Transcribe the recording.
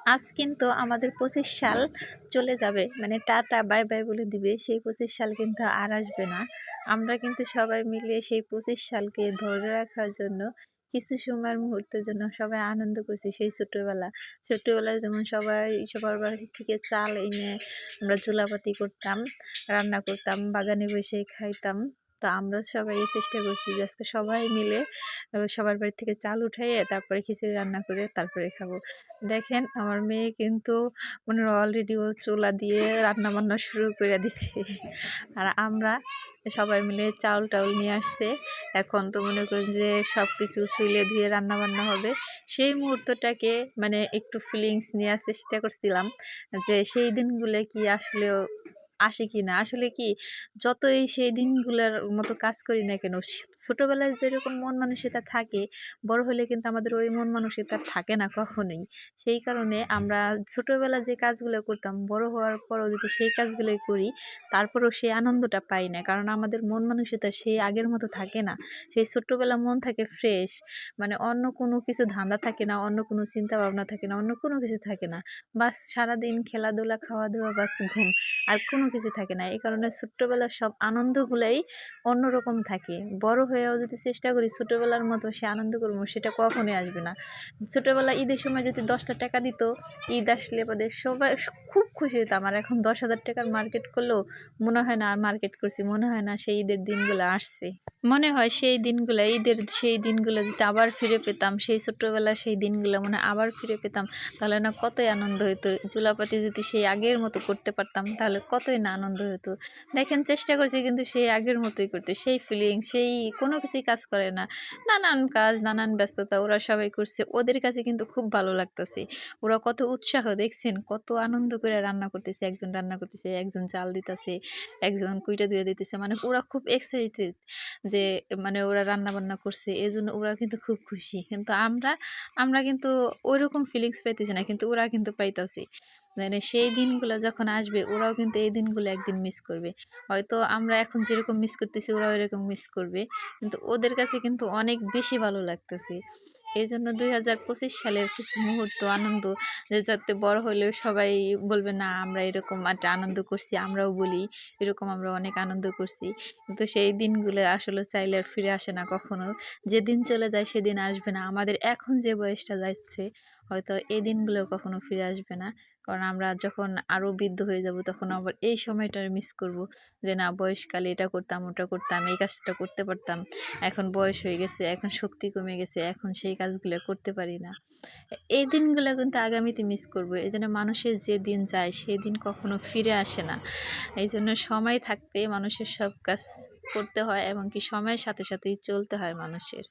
আজ কিন্তু আমাদের ২৫ সাল চলে যাবে, মানে টাটা বাই বাই বলে দিবে। সেই ২৫ সাল কিন্তু আর আসবে না। আমরা কিন্তু সবাই মিলে সেই ২৫ সালকে ধরে রাখার জন্য কিছু সময়ের মুহূর্তের জন্য সবাই আনন্দ করছি। সেই ছোটবেলা, ছোটবেলায় যেমন সবাই সবার বাড়ি থেকে চাল এনে আমরা চুলাপাতি করতাম, রান্না করতাম, বাগানে বসে খাইতাম। তো আমরা সবাই এই চেষ্টা করছি যে আজকে সবাই মিলে সবার বাড়ি থেকে চাল উঠাইয়ে তারপরে খিচুড়ি রান্না করে তারপরে খাবো। দেখেন আমার মেয়ে কিন্তু মনে হয় অলরেডি ও চুলা দিয়ে রান্না-বান্না শুরু করে দিছে। আর আমরা সবাই মিলে চাউল-টাউল নিয়ে আসছে। এখন তো মনে করেন যে সবকিছু ছুলে ধুয়ে রান্না-বান্না হবে। সেই মুহূর্তটাকে মানে একটু ফিলিংস নেয়ার চেষ্টা করছিলাম যে সেই দিনগুলো কি আসলেও আসে কিনা। আসলে কি যতই সেই দিনগুলার মতো কাজ করি না কেন, ছোটবেলায় যেরকম মন মানসিকতা থাকে, বড় হলে কিন্তু আমাদের ওই মন মানসিকতা থাকে না কখনোই। সেই কারণে আমরা ছোটবেলায় যে কাজগুলো করতাম, বড় হওয়ার পরেও যদি সেই কাজগুলোই করি, তারপরেও সেই আনন্দটা পাই না। কারণ আমাদের মন মানসিকতা সেই আগের মতো থাকে না। সেই ছোট্টবেলার মন থাকে ফ্রেশ। মানে অন্য কোনো কিছু ধান্দা থাকে না, অন্য কোনো চিন্তা ভাবনা থাকে না, অন্য কোনো কিছু থাকে না। বাস সারাদিন খেলাধুলা, খাওয়া-দাওয়া, বাস ঘুম। আর কোনো কিছু থাকে না। এই কারণে ছোট্টবেলার সব আনন্দগুলাই অন্যরকম থাকে। বড় হয়েও যদি চেষ্টা করি ছোটবেলার মতো সে আনন্দ করব, সেটা কখনোই আসবে না। ছোটবেলায় ঈদের সময় যদি ১০ টা টাকা দিত, ঈদ আসলে বাদে সবাই খুব খুশি হতাম। আর এখন ১০,০০০ টাকার মার্কেট করলেও মনে হয় না আর মার্কেট করছি। মনে হয় না সেই ঈদের দিনগুলো আসছে। মনে হয় সেই দিনগুলা, ঈদের সেই দিনগুলো যদি আবার ফিরে পেতাম, সেই ছোট্টবেলার সেই দিনগুলো মনে হয় আবার ফিরে পেতাম, তাহলে না কতই আনন্দ হইতো। চুলাপাতি যদি সেই আগের মতো করতে পারতাম, তাহলে কতই না আনন্দ হতো। দেখেন চেষ্টা করছি কিন্তু সেই আগের মতোই করতে। সেই ফিলিং, সেই কোনো কিছুই কাজ করে না। নানান কাজ, নানান ব্যস্ততা ওরা সবাই করছে। ওদের কাছে কিন্তু খুব ভালো লাগতেছে। ওরা কত উৎসাহ দেখছেন, কত আনন্দ করে রান্না করতেছে। একজন রান্না করতেছে, একজন চাল দিতেছে, একজন কুইটা ধুয়ে দিতেছে। মানে ওরা খুব এক্সাইটেড যে মানে ওরা রান্না-বান্না করছে। এজন্য ওরা কিন্তু খুব খুশি। কিন্তু আমরা কিন্তু ওইরকম ফিলিংস পাইতেছি না। কিন্তু ওরা কিন্তু পাইতাছে। মানে সেই দিনগুলা যখন আসবে ওরাও কিন্তু এই দিনগুলো একদিন মিস করবে। হয়তো আমরা এখন যেরকম মিস করতেছি ওরাও এরকম মিস করবে। কিন্তু ওদের কাছে কিন্তু অনেক বেশি ভালো লাগতেছে। এজন্য ২০২৫ সালের কিছু মুহূর্ত আনন্দ যে যাতে বড় হলেও সবাই বলবে না আমরা এরকম একটা আনন্দ করছি। আমরাও বলি এরকম আমরা অনেক আনন্দ করছি। কিন্তু সেই দিনগুলো আসলে চাইলে আর ফিরে আসে না কখনো। যেদিন চলে যায় সেদিন আসবে না। আমাদের এখন যে বয়সটা যাচ্ছে হয়তো এই দিনগুলো কখনো ফিরে আসবে না। কারণ আমরা যখন আরো বৃদ্ধ হয়ে যাব তখন আবার এই সময়টা মিস করব। যে না বয়সকালে এটা করতাম, ওটা করতাম, এই কাজটা করতে পারতাম। এখন বয়স হয়ে গেছে, এখন শক্তি কমে গেছে, এখন সেই কাজগুলো করতে পারি না। এই দিনগুলো কিন্তু আগামীতে মিস করব। এজন্য মানুষের যে দিন যায় সেই দিন কখনো ফিরে আসে না। এইজন্য সময় থাকতে মানুষের সব কাজ করতে হয় এবং কি সময়ের সাথে সাথেই চলতে হয় মানুষের।